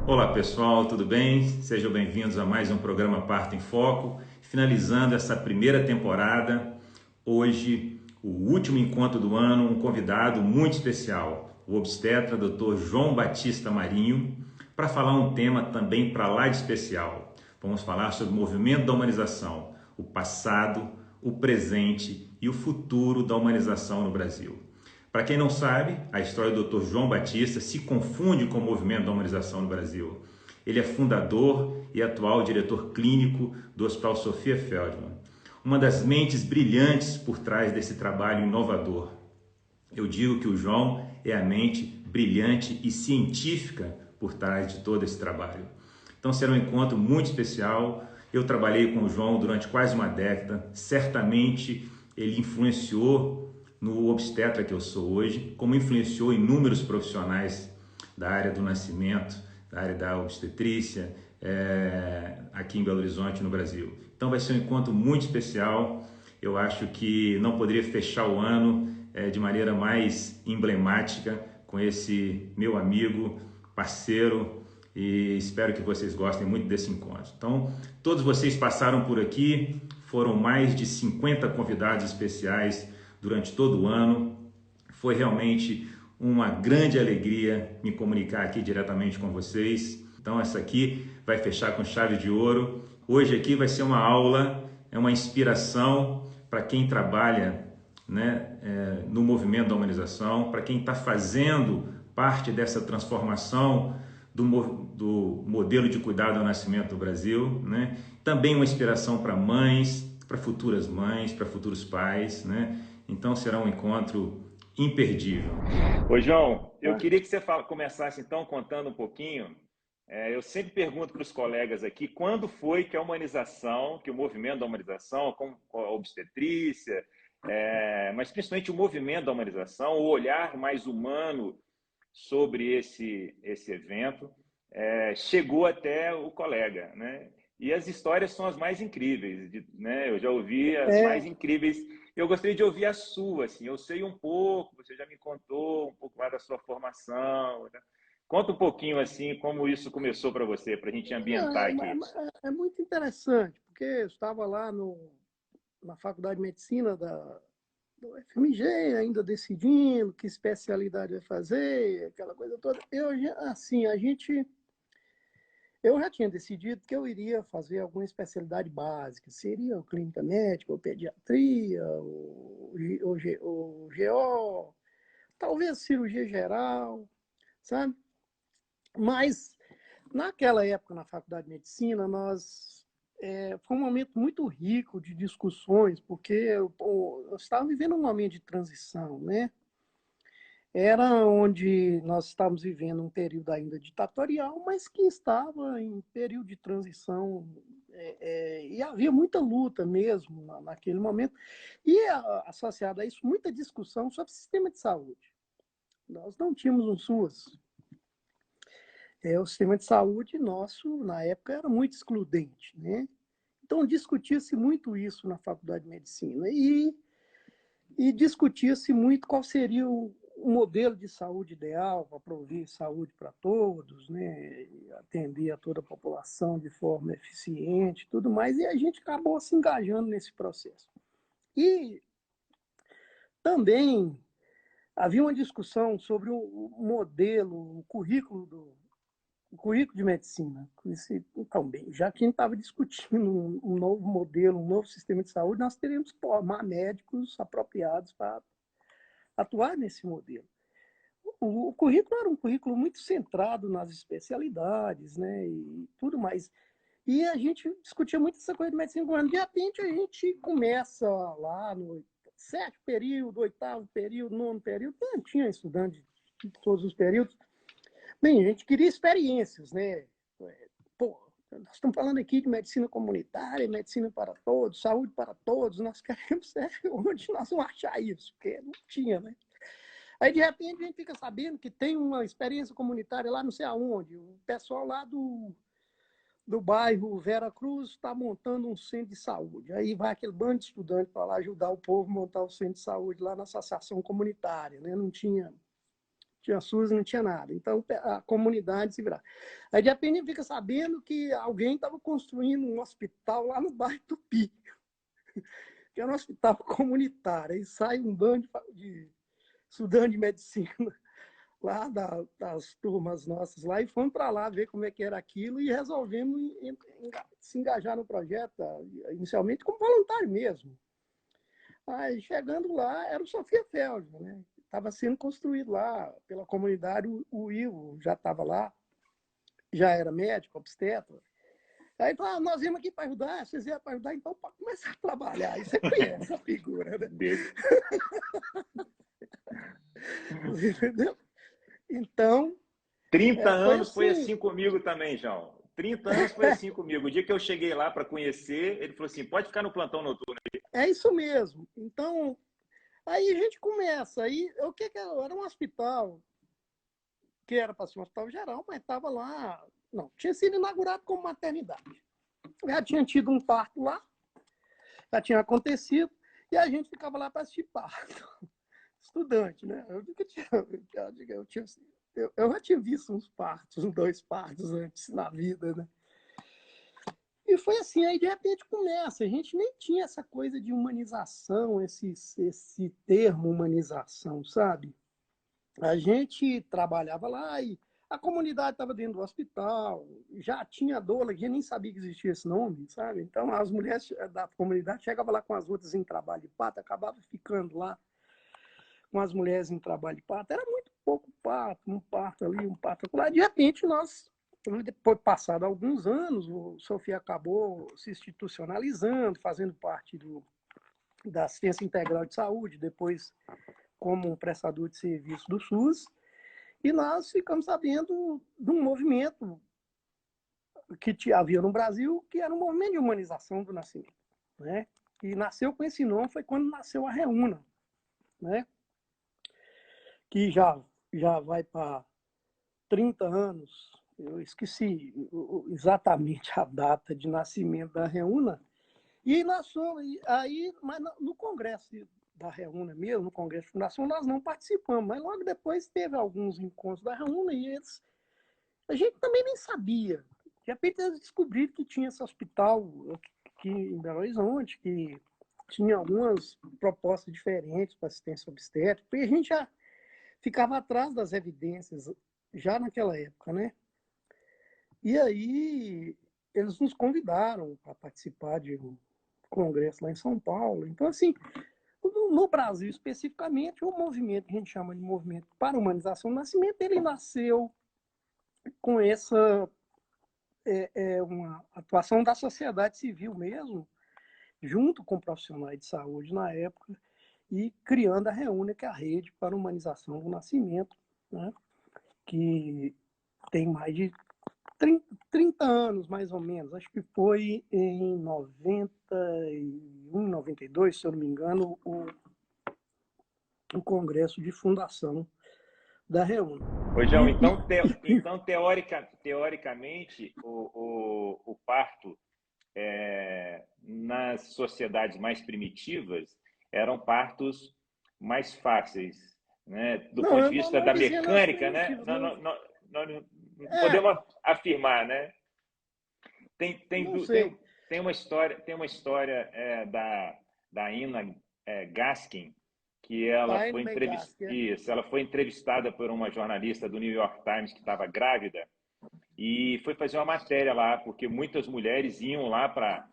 Olá pessoal, tudo bem? Sejam bem-vindos a mais um programa Parto em Foco. Finalizando essa primeira temporada, hoje, o último encontro do ano, um convidado muito especial, o obstetra Dr. João Batista Marinho, para falar um tema também para lá de especial. Vamos falar sobre o movimento da humanização, o passado, o presente e o futuro da humanização no Brasil. Para quem não sabe, a história do Dr. João Batista se confunde com o movimento da humanização no Brasil. Ele é fundador e atual diretor clínico do Hospital Sofia Feldman, uma das mentes brilhantes por trás desse trabalho inovador. Eu digo que o João é a mente brilhante e científica por trás de todo esse trabalho. Então será um encontro muito especial. Eu trabalhei com o João durante quase uma década. Certamente ele influenciou no obstetra que eu sou hoje, como influenciou inúmeros profissionais da área do nascimento, da área da obstetrícia, aqui em Belo Horizonte, no Brasil. Então vai ser um encontro muito especial. Eu acho que não poderia fechar o ano de maneira mais emblemática com esse meu amigo, parceiro, e espero que vocês gostem muito desse encontro. Então, todos vocês passaram por aqui, foram mais de 50 convidados especiais durante todo o ano. Foi realmente uma grande alegria me comunicar aqui diretamente com vocês. Então, essa aqui vai fechar com chave de ouro. Hoje aqui vai ser uma aula, é uma inspiração para quem trabalha, né, no movimento da humanização, para quem está fazendo parte dessa transformação do modelo de cuidado ao nascimento do Brasil, né? Também uma inspiração para mães, para futuras mães, para futuros pais, né? Então será um encontro imperdível. Ô João, eu queria que você começasse então contando um pouquinho. Eu sempre pergunto para os colegas aqui quando foi que a humanização, que o movimento da humanização, com a obstetrícia, mas principalmente o movimento da humanização, o olhar mais humano sobre esse evento, chegou até o colega, né? E as histórias são as mais incríveis, né? Eu já ouvi as mais É, incríveis. Eu gostaria de ouvir a sua, assim. Eu sei um pouco, você já me contou um pouco lá da sua formação, né? Conta um pouquinho assim como isso começou para você, para a gente ambientar aqui. é muito interessante, porque eu estava lá na Faculdade de Medicina do FMG, ainda decidindo que especialidade vai fazer, aquela coisa toda. Assim, eu já tinha decidido que eu iria fazer alguma especialidade básica, seria clínica médica, ou pediatria, ou GO, talvez cirurgia geral, sabe? Mas naquela época, na Faculdade de Medicina, foi um momento muito rico de discussões, porque eu estava vivendo um momento de transição, né? Era onde nós estávamos vivendo um período ainda ditatorial, mas que estava em período de transição, e havia muita luta mesmo naquele momento, e associado a isso, muita discussão sobre o sistema de saúde. Nós não tínhamos um SUS. O sistema de saúde nosso, na época, era muito excludente, né? Então, discutia-se muito isso na Faculdade de Medicina e discutia-se muito qual seria o modelo de saúde ideal para prover saúde para todos, né? Atender a toda a população de forma eficiente e tudo mais, e a gente acabou se engajando nesse processo. E também havia uma discussão sobre o modelo, o currículo de medicina. Então, bem, já que a gente estava discutindo um novo modelo, um novo sistema de saúde, nós teríamos que formar médicos apropriados para atuar nesse modelo. O currículo era um currículo muito centrado nas especialidades, né, e tudo mais. E a gente discutia muito essa coisa de medicina. De repente, a gente começa lá no sétimo período, oitavo período, nono período, não tinha estudante de todos os períodos. Bem, a gente queria experiências, né? Pô, nós estamos falando aqui de medicina comunitária, medicina para todos, saúde para todos. Nós queremos onde nós vamos achar isso, porque não tinha, né? Aí, de repente, a gente fica sabendo que tem uma experiência comunitária lá não sei aonde. O pessoal lá do bairro Vera Cruz está montando um centro de saúde. Aí vai aquele bando de estudantes para lá ajudar o povo a montar o centro de saúde lá na associação comunitária, né? Não tinha tinha SUS, não tinha nada. Então, a comunidade se virava. Aí, de repente, fica sabendo que alguém estava construindo um hospital lá no bairro Tupi, que era um hospital comunitário. Aí sai um bando de estudante de medicina lá das turmas nossas lá e fomos para lá ver como é que era aquilo e resolvemos se engajar no projeto, inicialmente como voluntário mesmo. Aí, chegando lá, era o Sofia Feldman, né? Estava sendo construído lá pela comunidade, o Ivo já estava lá, já era médico, obstetra. Aí falou, nós viemos aqui para ajudar, vocês vieram para ajudar, então para começar a trabalhar. Aí você conhece a figura, né? Entendeu? Então, 30 foi anos foi assim. assim comigo também, João. 30 anos foi assim comigo. O dia que eu cheguei lá para conhecer, ele falou assim, pode ficar no plantão noturno. É isso mesmo. Então, aí a gente começa. Aí, o que era? Era um hospital, que era para ser um hospital geral, mas estava lá. Não, tinha sido inaugurado como maternidade. Já tinha tido um parto lá, já tinha acontecido, e a gente ficava lá para assistir parto. Estudante, né? Eu já tinha visto uns partos, uns 2 partos antes na vida, né? E foi assim, aí de repente começa. A gente nem tinha essa coisa de humanização, esse termo humanização, sabe? A gente trabalhava lá e a comunidade estava dentro do hospital, já tinha doula, a gente nem sabia que existia esse nome, sabe? Então as mulheres da comunidade chegavam lá com as outras em trabalho de parto, acabavam ficando lá com as mulheres em trabalho de parto. Era muito pouco parto, um parto ali, um parto lá. De repente nós, depois passado alguns anos, o Sofia acabou se institucionalizando, fazendo parte da assistência integral de saúde, depois como um prestador de serviço do SUS. E nós ficamos sabendo de um movimento que havia no Brasil, que era um movimento de humanização do nascimento, né? E nasceu com esse nome, foi quando nasceu a Reúna, né? Que já vai para 30 anos. Eu esqueci exatamente a data de nascimento da Reúna. E nós fomos, aí, mas no congresso da Reúna mesmo, no congresso de fundação, nós não participamos, mas logo depois teve alguns encontros da Reúna e a gente também nem sabia. De repente eles descobriram que tinha esse hospital aqui em Belo Horizonte, que tinha algumas propostas diferentes para assistência obstétrica, e a gente já ficava atrás das evidências já naquela época, né? E aí eles nos convidaram para participar de um congresso lá em São Paulo. Então, assim, no Brasil especificamente, o movimento que a gente chama de movimento para a humanização do nascimento, ele nasceu com essa uma atuação da sociedade civil mesmo, junto com profissionais de saúde na época, e criando a Reúna, que é a Rede para a Humanização do Nascimento, né? Que tem mais de 30 anos, mais ou menos. Acho que foi em 91, 92, se eu não me engano, o congresso de fundação da Reúna. Ô, João, então teoricamente, o parto nas sociedades mais primitivas eram partos mais fáceis, né? Do ponto de vista da mecânica, né? Não podemos afirmar, né? Tem uma história da Ina Gaskin, que ela foi entrevistada por uma jornalista do New York Times que estava grávida e foi fazer uma matéria lá, porque muitas mulheres iam lá para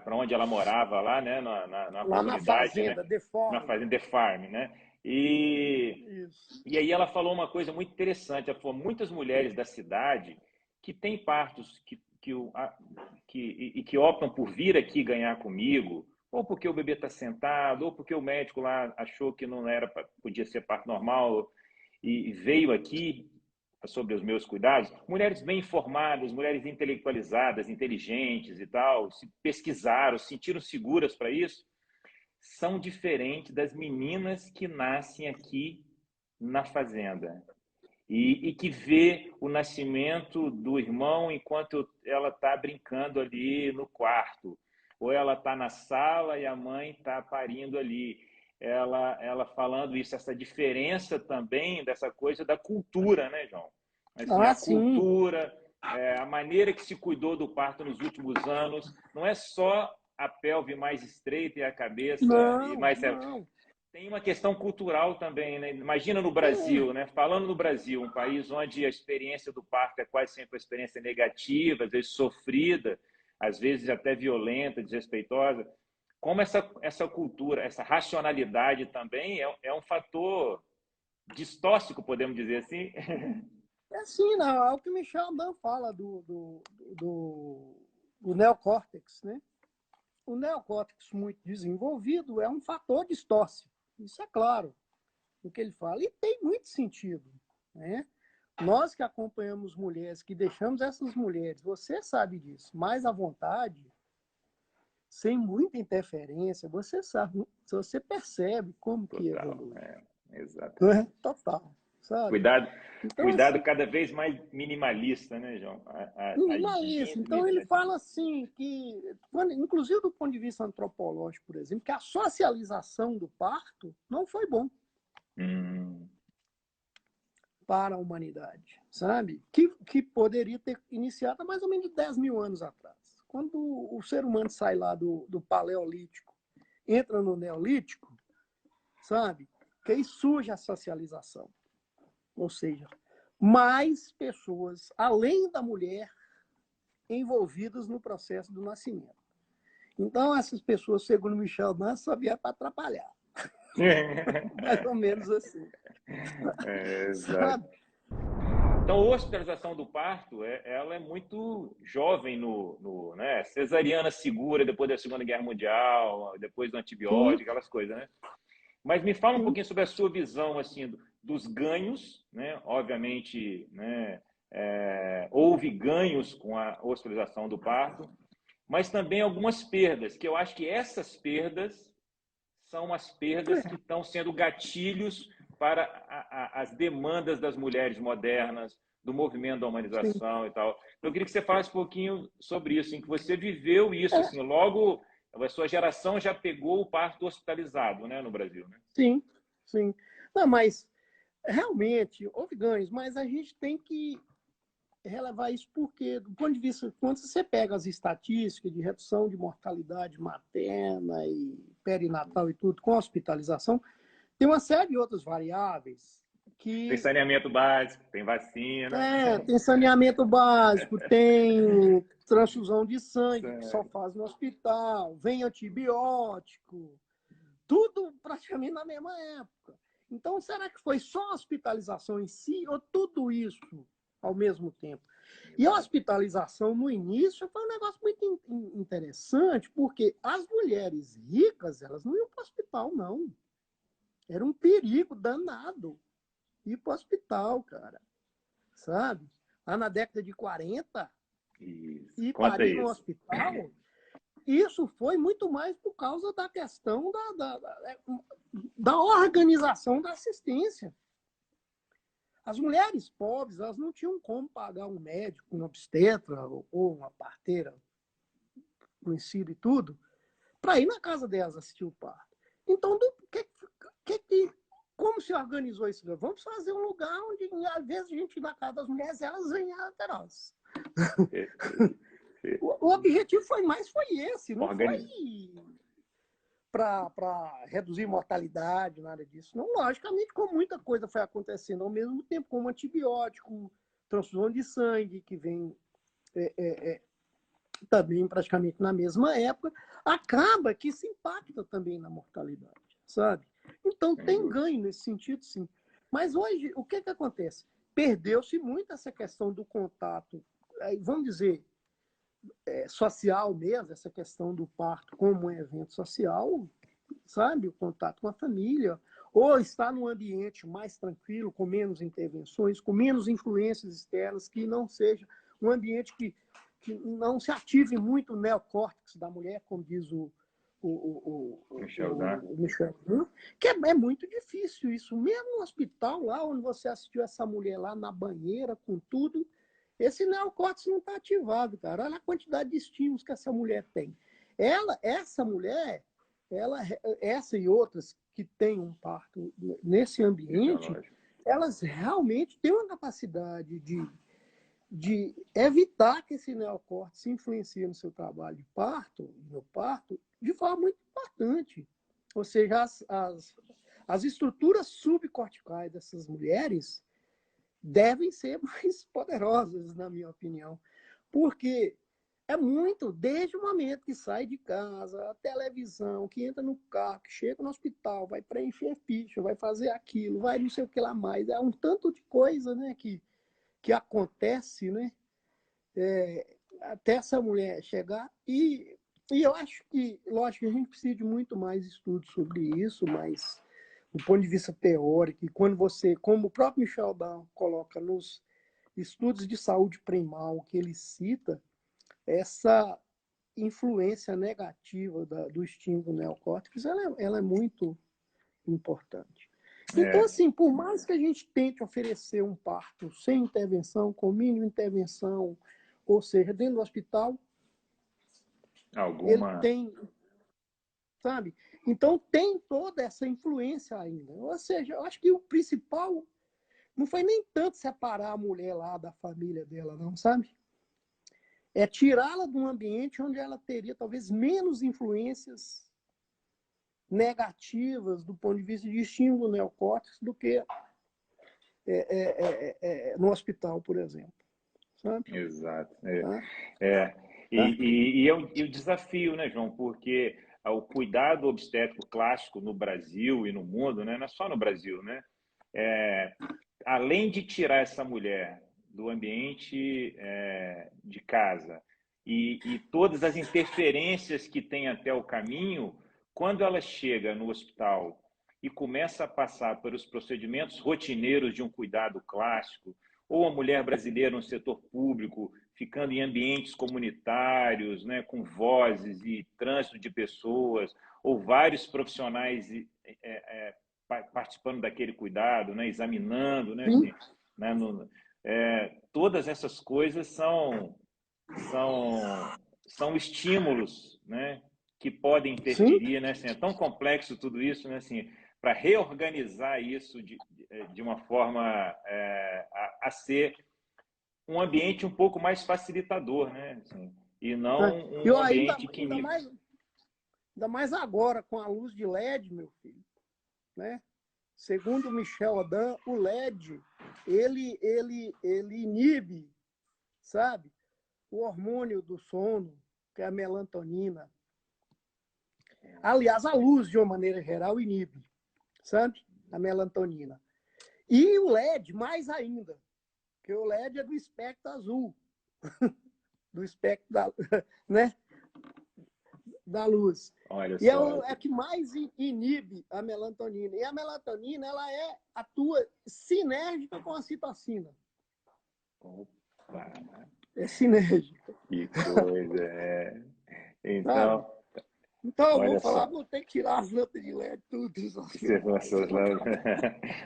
onde ela morava, lá, né, na lá comunidade, na fazenda, né? The Farm. Na fazenda The Farm, né? E aí ela falou uma coisa muito interessante. Ela falou, muitas mulheres da cidade que têm partos que optam por vir aqui ganhar comigo, ou porque o bebê está sentado, ou porque o médico lá achou que não era, podia ser parto normal e veio aqui sobre os meus cuidados, mulheres bem informadas, mulheres intelectualizadas, inteligentes e tal, se pesquisaram, se sentiram seguras para isso, são diferentes das meninas que nascem aqui na fazenda e que vê o nascimento do irmão enquanto ela está brincando ali no quarto, ou ela está na sala e a mãe está parindo ali. ela falando isso, essa diferença também dessa coisa da cultura, né, João? Assim, Ah, a sim. cultura, a maneira que se cuidou do parto nos últimos anos, não é só a pelve mais estreita e a cabeça e Não, mais... não. Tem uma questão cultural também, né? Imagina no Tem. Brasil, né? Falando no Brasil, um país onde a experiência do parto é quase sempre uma experiência negativa, às vezes sofrida, às vezes até violenta, desrespeitosa. Como essa cultura, essa racionalidade também é um fator distóxico, podemos dizer assim? É assim, não, é o que o Michel Adan fala do, do neocórtex, né? O neocórtex muito desenvolvido é um fator distorce. Isso é claro, o que ele fala. E tem muito sentido, né? Nós que acompanhamos mulheres, que deixamos essas mulheres, você sabe disso, mais à vontade, sem muita interferência, você sabe, você percebe como que Total, evolui. exatamente. Total, sabe? Cuidado, Então, cuidado assim, cada vez mais minimalista, né, João? A minimalista. higiene Então, ele mesmo. fala assim que, inclusive do ponto de vista antropológico, por exemplo, que a socialização do parto não foi bom para a humanidade, sabe? Que poderia ter iniciado há mais ou menos 10 mil anos atrás. Quando o ser humano sai lá do paleolítico, entra no neolítico, sabe? Que aí surge a socialização. Ou seja, mais pessoas, além da mulher, envolvidas no processo do nascimento. Então, essas pessoas, segundo Michel Mann, só vieram para atrapalhar. Mais ou menos assim. Exato. Sabe? Então, a hospitalização do parto, ela é muito jovem né? Cesariana segura depois da Segunda Guerra Mundial, depois do Sim, antibiótico, aquelas coisas, né? Mas me fala um sim. pouquinho sobre a sua visão, assim, dos ganhos, né? Obviamente, né? Houve ganhos com a hospitalização do parto, mas também algumas perdas, que eu acho que essas perdas são as perdas que estão sendo gatilhos para as demandas das mulheres modernas, do movimento da Sim. humanização e tal. Eu queria que você falasse um pouquinho sobre isso, em que você viveu isso, assim, logo a sua geração já pegou o parto hospitalizado, né, no Brasil, né? Sim, sim. Não, mas realmente houve ganhos, mas a gente tem que relevar isso porque, do ponto de vista, quando você pega as estatísticas de redução de mortalidade materna e perinatal e tudo, com hospitalização, tem uma série de outras variáveis Tem que saneamento básico, tem vacina. tem saneamento básico, tem transfusão de sangue, que só faz no hospital, vem antibiótico, tudo praticamente na mesma época. Então, será que foi só a hospitalização em si ou tudo isso ao mesmo tempo? E a hospitalização no início foi um negócio muito interessante, porque as mulheres ricas, elas não iam para o hospital, não. Era um perigo danado ir para o hospital, cara. Sabe? Lá na década de 40, Isso. ir Conta parir no isso. hospital, isso foi muito mais por causa da questão da organização da assistência. As mulheres pobres, elas não tinham como pagar um médico, um obstetra ou uma parteira conhecida e tudo, para ir na casa delas assistir o parto. Então, como se organizou isso? Vamos fazer um lugar onde, às vezes, a gente ir na casa das mulheres, elas vêm até nós. O objetivo foi esse, não foi para reduzir mortalidade, nada disso. Não, logicamente, como muita coisa foi acontecendo ao mesmo tempo, como antibiótico, transfusão de sangue, que vem também praticamente na mesma época, acaba que isso impacta também na mortalidade, sabe? Então, tem ganho nesse sentido, sim. Mas hoje, o que acontece? Perdeu-se muito essa questão do contato, vamos dizer, social mesmo, essa questão do parto como um evento social, sabe? O contato com a família, ou estar num ambiente mais tranquilo, com menos intervenções, com menos influências externas, que não seja um ambiente que não se ative muito o neocórtex da mulher, como diz o Michel, Michel, que é muito difícil isso. Mesmo no hospital, lá onde você assistiu essa mulher lá na banheira, com tudo, esse neocórtex não está ativado, cara. Olha a quantidade de estímulos que essa mulher tem. Essa mulher, essa e outras que têm um parto nesse ambiente, elas realmente têm uma capacidade de evitar que esse neocórtex influencie no seu trabalho de parto, no parto, de forma muito importante. Ou seja, as estruturas subcorticais dessas mulheres devem ser mais poderosas, na minha opinião, porque é muito, desde o momento que sai de casa, a televisão, que entra no carro, que chega no hospital, vai preencher ficha, vai fazer aquilo, vai não sei o que lá mais. É um tanto de coisa, né, que acontece, né, até essa mulher chegar. E eu acho que, lógico, a gente precisa de muito mais estudos sobre isso, mas do ponto de vista teórico, e quando você, como o próprio Michel Down coloca nos estudos de saúde primal que ele cita, essa influência negativa do estímulo neocórtex, ela é muito importante. Então, assim, por mais que a gente tente oferecer um parto sem intervenção, com mínima intervenção, ou seja, dentro do hospital, ele tem, sabe? Então, tem toda essa influência ainda. Ou seja, eu acho que o principal não foi nem tanto separar a mulher lá da família dela, não, sabe? É tirá-la de um ambiente onde ela teria talvez menos influências negativas do ponto de vista de estímulo neocórtex do que no hospital, por exemplo. Sabe? Exato. E o desafio, né, João? Porque o cuidado obstétrico clássico no Brasil e no mundo, né, não é só no Brasil, né? Além de tirar essa mulher do ambiente de casa e todas as interferências que tem até o caminho, quando ela chega no hospital e começa a passar pelos procedimentos rotineiros de um cuidado clássico, ou a mulher brasileira no setor público, ficando em ambientes comunitários, né, com vozes e trânsito de pessoas, ou vários profissionais participando daquele cuidado, né, examinando, né, assim, né, todas essas coisas são estímulos, né, que podem interferir, né, assim, é tão complexo tudo isso, né, assim, para reorganizar isso de uma forma a ser um ambiente um pouco mais facilitador, né, assim, e não um ambiente que ainda mais agora com a luz de LED, meu filho, né? Segundo o Michel Odan, o LED ele inibe, sabe, o hormônio do sono, que é a melatonina. Aliás, a luz, de uma maneira geral, inibe, sabe, a melatonina. E o LED, mais ainda, porque o LED é do espectro azul, do espectro né, da luz. Olha e só. é que mais inibe a melatonina. E a melatonina, ela atua sinérgica com a citocina. Opa! É sinérgica. Que coisa, Então... Então, eu vou falar, vou ter que tirar as lâmpadas de LED, tudo.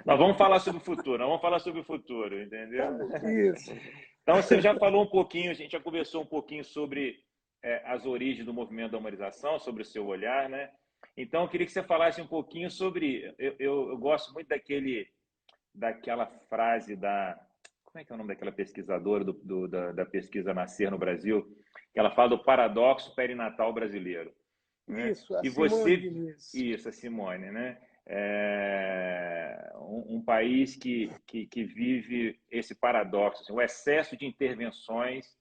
Nós vamos falar sobre o futuro, entendeu? Isso. Então, você já falou um pouquinho, a gente já conversou um pouquinho sobre as origens do movimento da humanização, sobre o seu olhar, né? Então, eu queria que você falasse um pouquinho sobre... Eu gosto muito daquela frase da... Como é que é o nome daquela pesquisadora da pesquisa Nascer no Brasil? Que ela fala do paradoxo perinatal brasileiro. Né? Isso, a e Simone você, Diniz. Isso, a Simone, né? Um país que vive esse paradoxo, assim, o excesso de intervenções,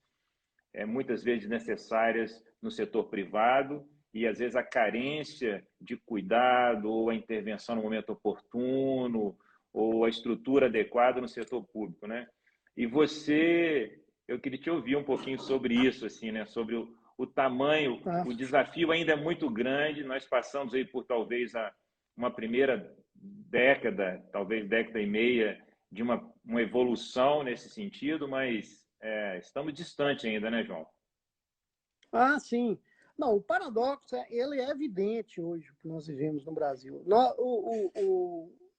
muitas vezes necessárias no setor privado, e às vezes a carência de cuidado ou a intervenção no momento oportuno ou a estrutura adequada no setor público, né? E eu queria te ouvir um pouquinho sobre isso, assim, né? Sobre o tamanho, o desafio ainda é muito grande. Nós passamos aí por talvez uma primeira década, talvez década e meia, de uma evolução nesse sentido, mas estamos distantes ainda, né, João? Sim. Não, o paradoxo ele é evidente hoje que nós vivemos no Brasil.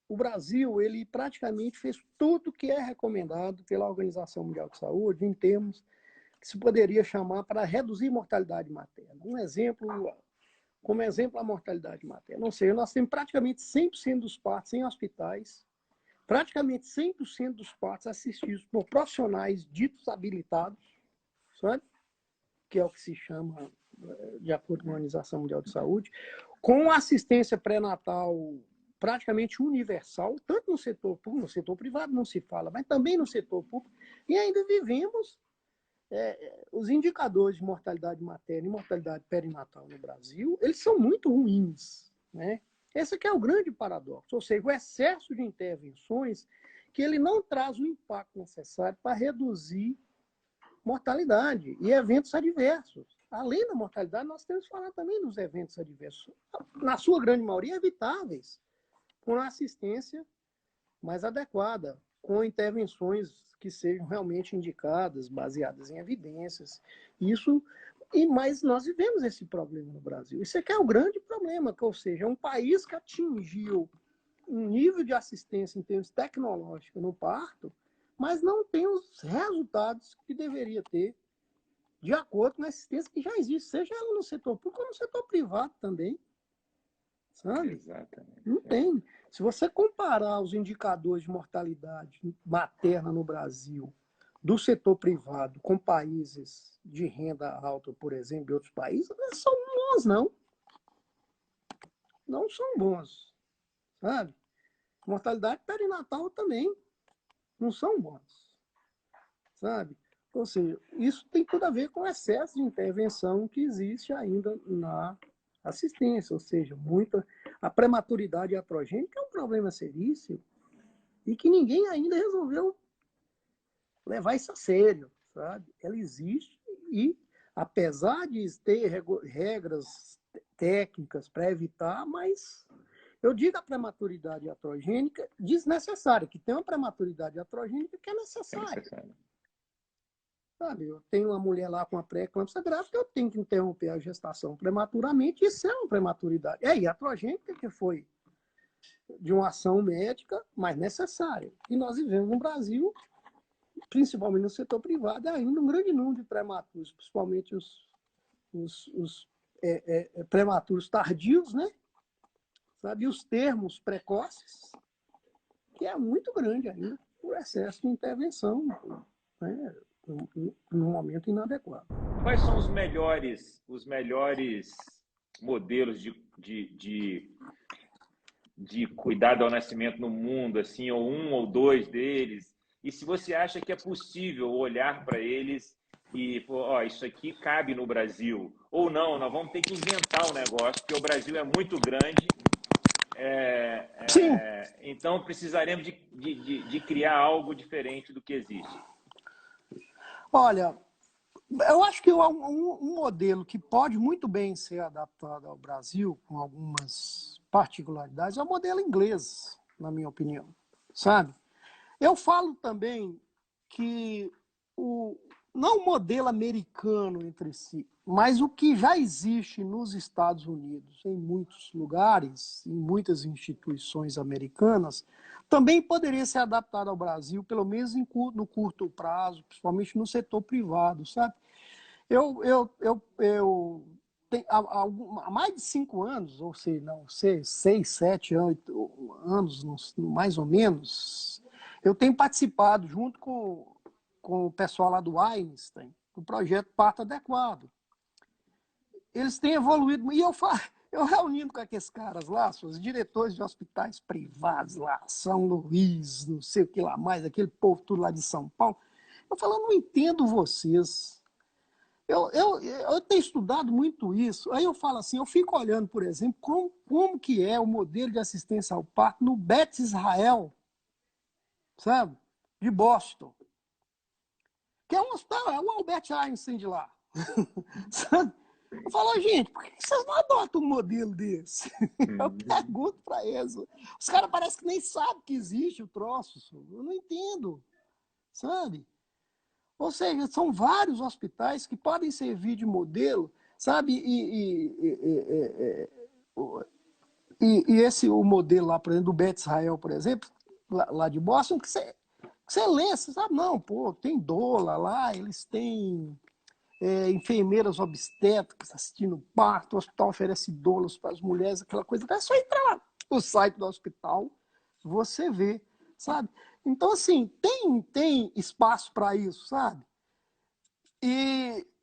O Brasil ele praticamente fez tudo que é recomendado pela Organização Mundial de Saúde em termos que se poderia chamar para reduzir mortalidade materna. Um exemplo, como exemplo a mortalidade materna. Ou seja, nós temos praticamente 100% dos partos em hospitais, praticamente 100% dos partos assistidos por profissionais ditos habilitados, sabe? Que é o que se chama, de acordo com a Organização Mundial de Saúde, com assistência pré-natal praticamente universal, tanto no setor público, no setor privado não se fala, mas também no setor público, e ainda vivemos os indicadores de mortalidade materna e mortalidade perinatal no Brasil, eles são muito ruins, né? Esse aqui é o grande paradoxo, ou seja, o excesso de intervenções que ele não traz o impacto necessário para reduzir mortalidade e eventos adversos. Além da mortalidade, nós temos que falar também dos eventos adversos, na sua grande maioria evitáveis, com assistência mais adequada, com intervenções que sejam realmente indicadas, baseadas em evidências. Mas nós vivemos esse problema no Brasil. Isso aqui é o grande problema, ou seja, é um país que atingiu um nível de assistência em termos tecnológicos no parto, mas não tem os resultados que deveria ter de acordo com a assistência que já existe, seja ela no setor público ou no setor privado também. Sabe? Exatamente. Não tem. Se você comparar os indicadores de mortalidade materna no Brasil do setor privado com países de renda alta, por exemplo, de outros países, não são bons, não. Não são bons. Sabe? Mortalidade perinatal também não são bons. Sabe? Ou seja, isso tem tudo a ver com o excesso de intervenção que existe ainda na assistência, ou seja, a prematuridade iatrogênica é um problema seríssimo e que ninguém ainda resolveu levar isso a sério, sabe? Ela existe e, apesar de ter regras técnicas para evitar, mas eu digo a prematuridade iatrogênica desnecessária, que tem uma prematuridade iatrogênica que é necessária. Sabe, eu tenho uma mulher lá com a pré-eclâmpsia grávida, eu tenho que interromper a gestação prematuramente, isso é uma prematuridade. É iatrogênica, que foi de uma ação médica, mas necessária. E nós vivemos no Brasil, principalmente no setor privado, ainda um grande número de prematuros, principalmente os prematuros tardios, né? Sabe, e os termos precoces, que é muito grande ainda, por excesso de intervenção, né? Num momento inadequado. Quais são os melhores modelos de cuidado ao nascimento no mundo, assim, ou um ou dois deles? E se você acha que é possível olhar para eles e, isso aqui cabe no Brasil, ou não, nós vamos ter que inventar um negócio, porque o Brasil é muito grande, então precisaremos de criar algo diferente do que existe. Olha, eu acho que um modelo que pode muito bem ser adaptado ao Brasil, com algumas particularidades, é o modelo inglês, na minha opinião, sabe? Eu falo também que não o modelo americano entre si, mas o que já existe nos Estados Unidos, em muitos lugares, em muitas instituições americanas, também poderia ser adaptado ao Brasil, pelo menos no curto prazo, principalmente no setor privado, sabe? Há mais de 5 anos, ou seja, não sei, 6, 7, 8 anos, mais ou menos, eu tenho participado, junto com o pessoal lá do Einstein, do projeto Parto Adequado. Eles têm evoluído, e eu reunindo com aqueles caras lá, os diretores de hospitais privados lá, São Luís, não sei o que lá mais, aquele povo tudo lá de São Paulo, eu falo, eu não entendo vocês. Eu tenho estudado muito isso. Aí eu falo assim, eu fico olhando, por exemplo, como que é o modelo de assistência ao parto no Beth Israel, sabe? De Boston. Que é um hospital, é o Albert Einstein de lá. Sabe? Eu falo, gente, por que vocês não adotam um modelo desse? Eu pergunto para eles. Os caras parecem que nem sabem que existe o troço. Eu não entendo, sabe? Ou seja, são vários hospitais que podem servir de modelo, sabe? E o modelo lá, por exemplo, do Beth Israel, por exemplo, lá de Boston, que você lê, você sabe, não, pô, tem dólar lá, eles têm enfermeiras obstétricas assistindo parto, o hospital oferece doulas para as mulheres, aquela coisa. É só entrar lá no site do hospital, você vê, sabe? Então, assim, tem espaço para isso, sabe?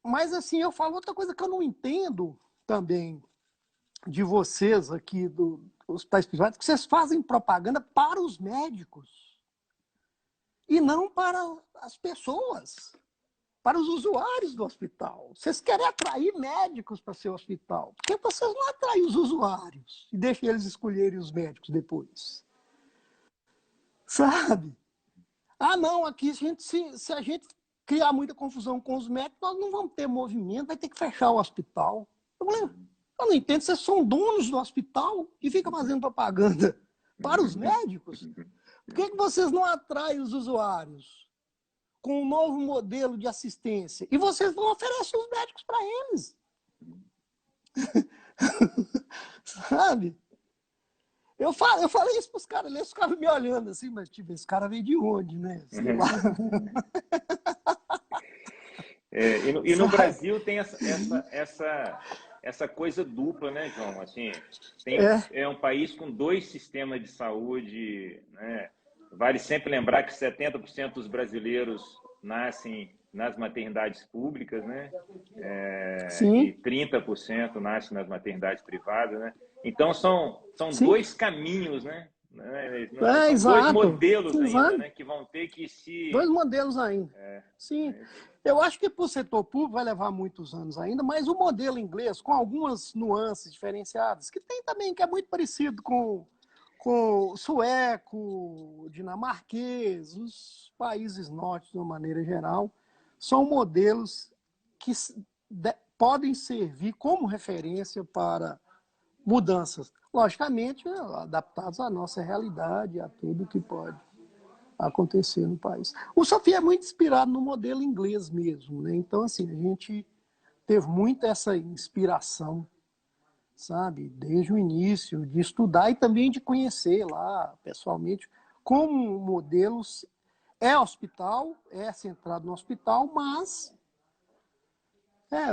Mas, assim, eu falo outra coisa que eu não entendo também de vocês aqui dos hospitais privados, que vocês fazem propaganda para os médicos e não para as pessoas, para os usuários do hospital. Vocês querem atrair médicos para seu hospital, porque vocês não atraem os usuários e deixam eles escolherem os médicos depois. Sabe? Ah, não, aqui se a gente criar muita confusão com os médicos, nós não vamos ter movimento, vai ter que fechar o hospital. Eu não entendo, vocês são donos do hospital e ficam fazendo propaganda para os médicos. Por que vocês não atraem os usuários com um novo modelo de assistência? E vocês não oferecem os médicos para eles. Sabe? Eu falei isso para os caras, eles ficavam me olhando assim, mas tipo, esse cara veio de onde, né? Sei lá. E no Brasil tem essa coisa dupla, né, João? Assim, é um país com 2 sistemas de saúde, né? Vale sempre lembrar que 70% dos brasileiros nascem nas maternidades públicas, né? E 30% nascem nas maternidades privadas, né? Então, são 2 caminhos, né? São 2 modelos ainda, né? Que vão ter que se... 2 modelos ainda. Sim. Eu acho que para o setor público vai levar muitos anos ainda, mas o modelo inglês, com algumas nuances diferenciadas, que tem também, que é muito parecido com o sueco, dinamarquês, os países nórdicos, de uma maneira geral, são modelos que podem servir como referência para mudanças, logicamente, adaptados à nossa realidade, a tudo que pode acontecer no país. O Sofia é muito inspirado no modelo inglês mesmo, né? Então, assim, a gente teve muito essa inspiração, sabe, desde o início, de estudar e também de conhecer lá, pessoalmente, como modelos hospital, é centrado no hospital, mas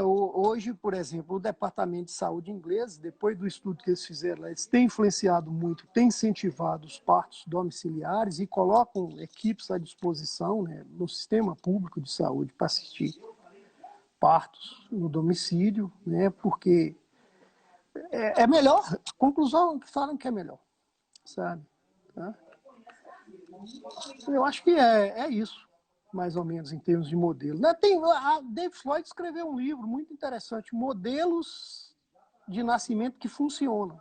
hoje, por exemplo, o Departamento de Saúde inglês, depois do estudo que eles fizeram, eles têm influenciado muito, têm incentivado os partos domiciliares e colocam equipes à disposição, né, no sistema público de saúde para assistir partos no domicílio, né, porque é melhor. A conclusão é que falam que é melhor, sabe? Tá? Eu acho que é isso, mais ou menos, em termos de modelo. A Dave Floyd escreveu um livro muito interessante, Modelos de Nascimento que Funcionam.